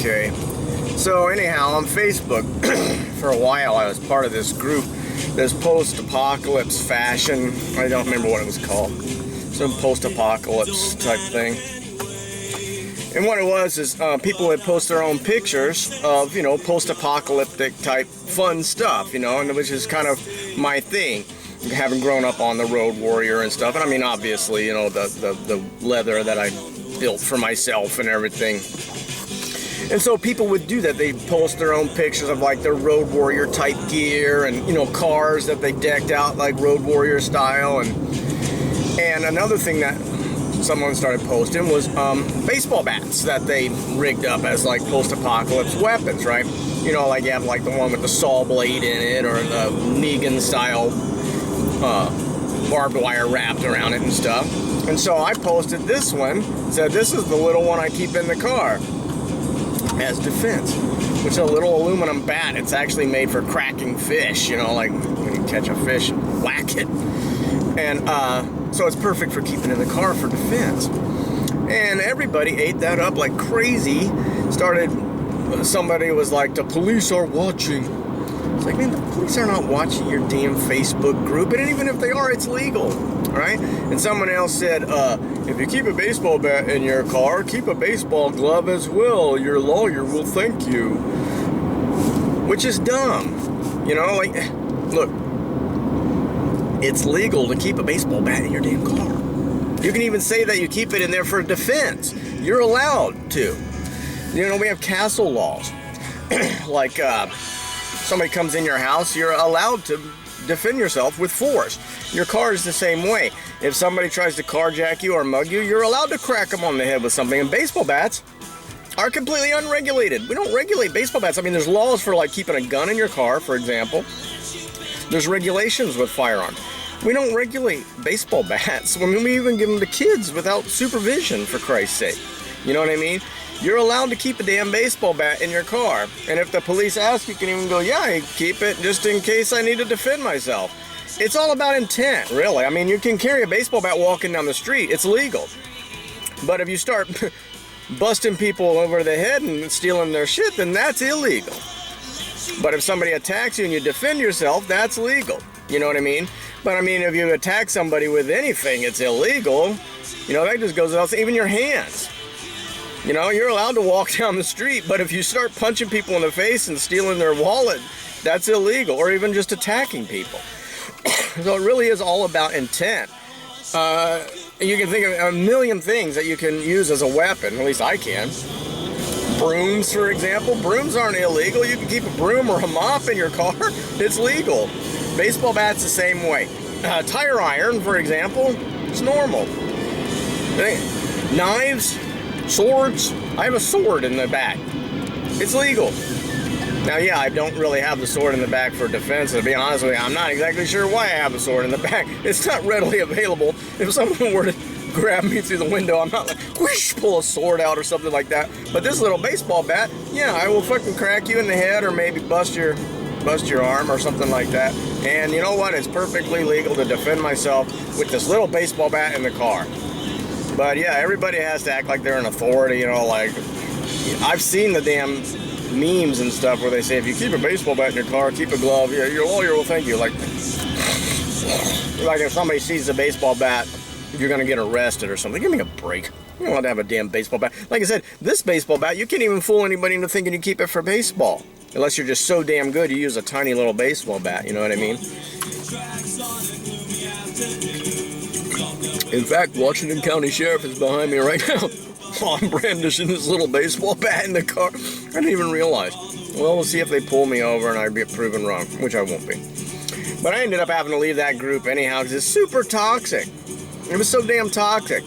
Okay. So anyhow, on Facebook, for a while I was part of this group, this post-apocalypse fashion. I don't remember what it was called. Some post-apocalypse type thing. And what it was is people would post their own pictures of, you know, post-apocalyptic type fun stuff, you know, and which is kind of my thing, having grown up on the Road Warrior and stuff. And I mean, obviously, you know, the leather that I built for myself and everything. And so people would do that. They'd post their own pictures of like their Road Warrior type gear and, you know, cars that they decked out like Road Warrior style. And another thing that someone started posting was baseball bats that they rigged up as like post-apocalypse weapons, right? You know, like you have like the one with the saw blade in it, or the Negan style barbed wire wrapped around it and stuff. And so I posted this one, said this is the little one I keep in the car as defense, which is a little aluminum bat. It's actually made for cracking fish, you know, like when you catch a fish and whack it. And so it's perfect for keeping in the car for defense. And everybody ate that up like crazy. Somebody was like, the police are watching. It's like, man, the police are not watching your damn Facebook group. And even if they are, it's legal, right? And someone else said, if you keep a baseball bat in your car, keep a baseball glove as well. Your lawyer will thank you. Which is dumb. You know, like, look, it's legal to keep a baseball bat in your damn car. You can even say that you keep it in there for defense. You're allowed to. You know, we have castle laws. Like, somebody comes in your house, you're allowed to defend yourself with force. Your car is the same way. If somebody tries to carjack you or mug you, you're allowed to crack them on the head with something. And baseball bats are completely unregulated. We don't regulate baseball bats. I mean, there's laws for like keeping a gun in your car, for example. There's regulations with firearms. We don't regulate baseball bats. I mean, we even give them to kids without supervision, for Christ's sake. You know what I mean? You're allowed to keep a damn baseball bat in your car. And if the police ask, you can even go, yeah, I keep it just in case I need to defend myself. It's all about intent, really. I mean, you can carry a baseball bat walking down the street. It's legal. But if you start busting people over the head and stealing their shit, then that's illegal. But if somebody attacks you and you defend yourself, that's legal. You know what I mean? But I mean, if you attack somebody with anything, it's illegal. You know, that just goes without saying. Even your hands. You know, you're allowed to walk down the street, but if you start punching people in the face and stealing their wallet, that's illegal. Or even just attacking people. So it really is all about intent. You can think of a million things that you can use as a weapon. At least I can. Brooms, for example. Brooms aren't illegal. You can keep a broom or a mop in your car. It's legal. Baseball bat's the same way. Tire iron, for example, it's normal. Knives, swords. I have a sword in the back. It's legal. Now, yeah, I don't really have the sword in the back for defense. To be honest with you, I'm not exactly sure why I have a sword in the back. It's not readily available. If someone were to grab me through the window, I'm not like, whoosh, pull a sword out or something like that. But this little baseball bat, yeah, I will fucking crack you in the head or maybe bust your arm or something like that. And you know what? It's perfectly legal to defend myself with this little baseball bat in the car. But yeah, everybody has to act like they're an authority, you know, like, I've seen the damn memes and stuff where they say, if you keep a baseball bat in your car, keep a glove, yeah, your lawyer will thank you. Like if somebody sees a baseball bat, you're going to get arrested or something. Give me a break. You don't want to have a damn baseball bat. Like I said, this baseball bat, you can't even fool anybody into thinking you keep it for baseball. Unless you're just so damn good, you use a tiny little baseball bat, you know what I mean? In fact, Washington County Sheriff is behind me right now while I'm brandishing this little baseball bat in the car. I didn't even realize. Well, we'll see if they pull me over and I get proven wrong, which I won't be. But I ended up having to leave that group anyhow because it's super toxic. It was so damn toxic.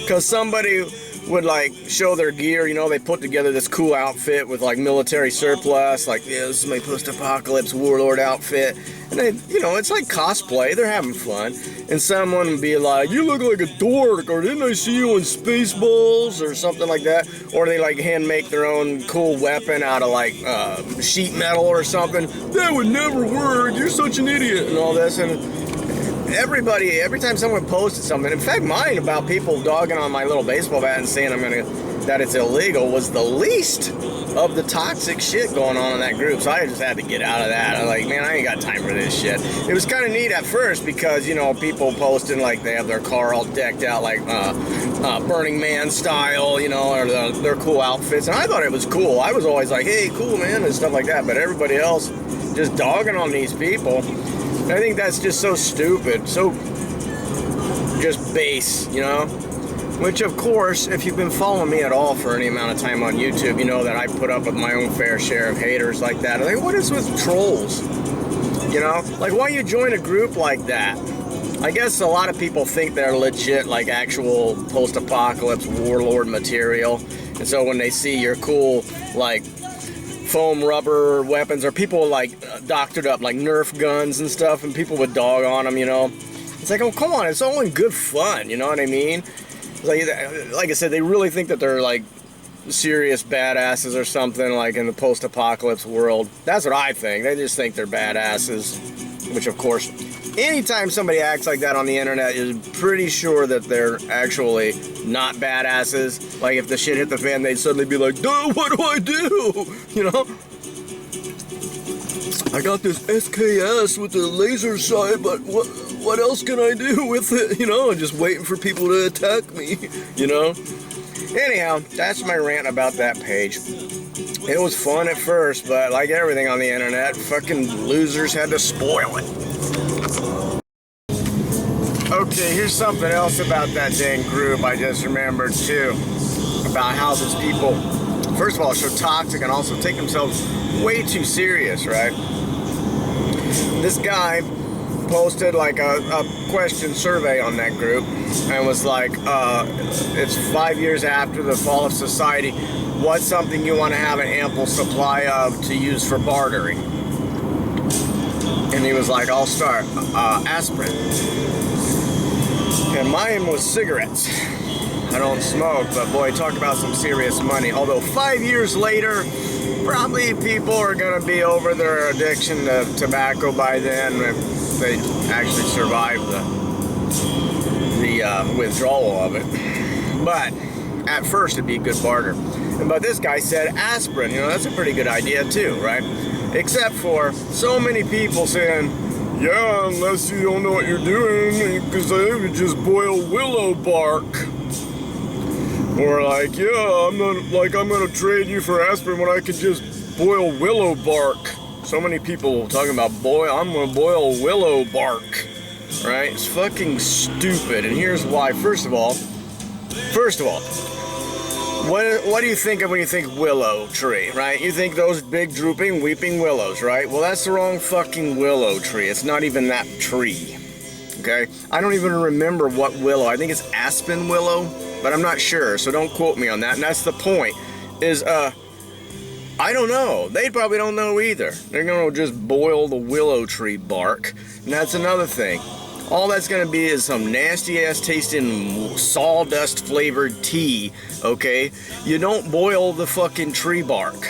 Because somebody would like show their gear, you know, they put together this cool outfit with like military surplus, like, yeah, this is my post-apocalypse warlord outfit. And they, you know, it's like cosplay, they're having fun. And someone would be like, you look like a dork, or didn't I see you in Spaceballs, or something like that. Or they like hand make their own cool weapon out of like sheet metal or something. That would never work, you're such an idiot, and all this. And everybody, every time someone posted something, in fact mine, about people dogging on my little baseball bat and saying I'm gonna that it's illegal was the least of the toxic shit going on in that group. So I just had to get out of that. I'm like, man, I ain't got time for this shit. It was kind of neat at first because, you know, people posting like they have their car all decked out like Burning Man style, you know, or their cool outfits. And I thought it was cool. I was always like, hey, cool, man, and stuff like that. But everybody else just dogging on these people. And I think that's just so stupid, so just base, you know? Which, of course, if you've been following me at all for any amount of time on YouTube, you know that I put up with my own fair share of haters like that. Like, what is with trolls? You know? Like, why you join a group like that? I guess a lot of people think they're legit, like, actual post-apocalypse warlord material. And so when they see your cool, like, foam rubber weapons, or people, like, doctored up, like, Nerf guns and stuff, and people would dog on them, you know? It's like, oh, come on, it's all in good fun, you know what I mean? Like I said, they really think that they're like serious badasses or something, like in the post-apocalypse world. That's what I think. They just think they're badasses, which of course, anytime somebody acts like that on the internet, is pretty sure that they're actually not badasses. Like if the shit hit the fan, they'd suddenly be like, dude, what do I do? You know? I got this SKS with the laser sight, but what else can I do with it? You know, just waiting for people to attack me, you know? Anyhow, that's my rant about that page. It was fun at first, but like everything on the internet, fucking losers had to spoil it. Okay, here's something else about that dang group I just remembered too. About how these people, first of all, are so toxic and also take themselves way too serious, right? This guy posted like a question survey on that group and was like, it's 5 years after the fall of society, what's something you want to have an ample supply of to use for bartering? And he was like, I'll start, aspirin. And mine was cigarettes. I don't smoke, but boy, talk about some serious money. Although 5 years later, probably people are going to be over their addiction to tobacco by then if they actually survive the withdrawal of it. But at first it'd be a good barter. But this guy said aspirin, you know, that's a pretty good idea too, right? Except for so many people saying, yeah, unless you don't know what you're doing, because I would just boil willow bark. Or like, yeah, I'm gonna trade you for aspirin when I could just boil willow bark. So many people talking about I'm gonna boil willow bark, right? It's fucking stupid, and here's why. First of all, what do you think of when you think willow tree, right? You think those big drooping weeping willows, right? Well, that's the wrong fucking willow tree. It's not even that tree, okay? I don't even remember what willow. I think it's aspen willow, but I'm not sure, so don't quote me on that. And that's the point, is, I don't know. They probably don't know either. They're gonna just boil the willow tree bark, and that's another thing. All that's gonna be is some nasty-ass tasting sawdust flavored tea, okay? You don't boil the fucking tree bark.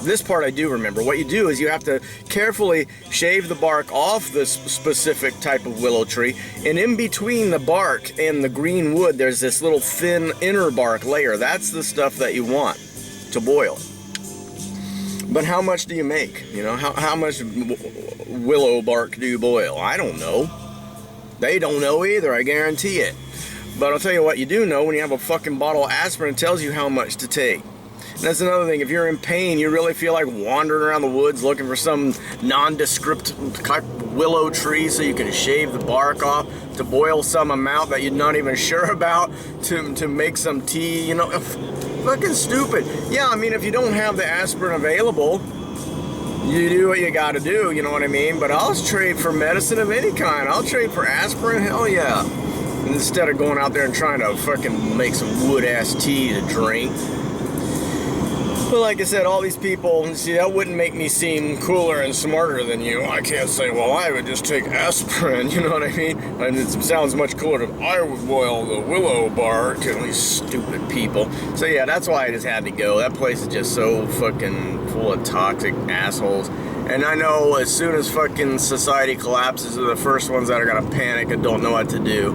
This part I do remember. What you do is you have to carefully shave the bark off this specific type of willow tree, and in between the bark and the green wood, there's this little thin inner bark layer. That's the stuff that you want to boil. But how much do you make? You know, how much willow bark do you boil? I don't know. They don't know either, I guarantee it. But I'll tell you what you do know, when you have a fucking bottle of aspirin, it tells you how much to take. And that's another thing. If you're in pain, you really feel like wandering around the woods looking for some nondescript willow tree so you can shave the bark off to boil some amount that you're not even sure about to make some tea, you know. Fucking stupid. Yeah, I mean, if you don't have the aspirin available, you do what you gotta do, you know what I mean? But I'll trade for medicine of any kind. I'll trade for aspirin, hell yeah. Instead of going out there and trying to fucking make some wood-ass tea to drink. But like I said, all these people, see, that wouldn't make me seem cooler and smarter than you. I can't say, well, I would just take aspirin, you know what I mean? And it sounds much cooler if I would boil the willow bark, and these stupid people. So yeah, that's why I just had to go. That place is just so fucking full of toxic assholes. And I know as soon as fucking society collapses, they're the first ones that are gonna panic and don't know what to do.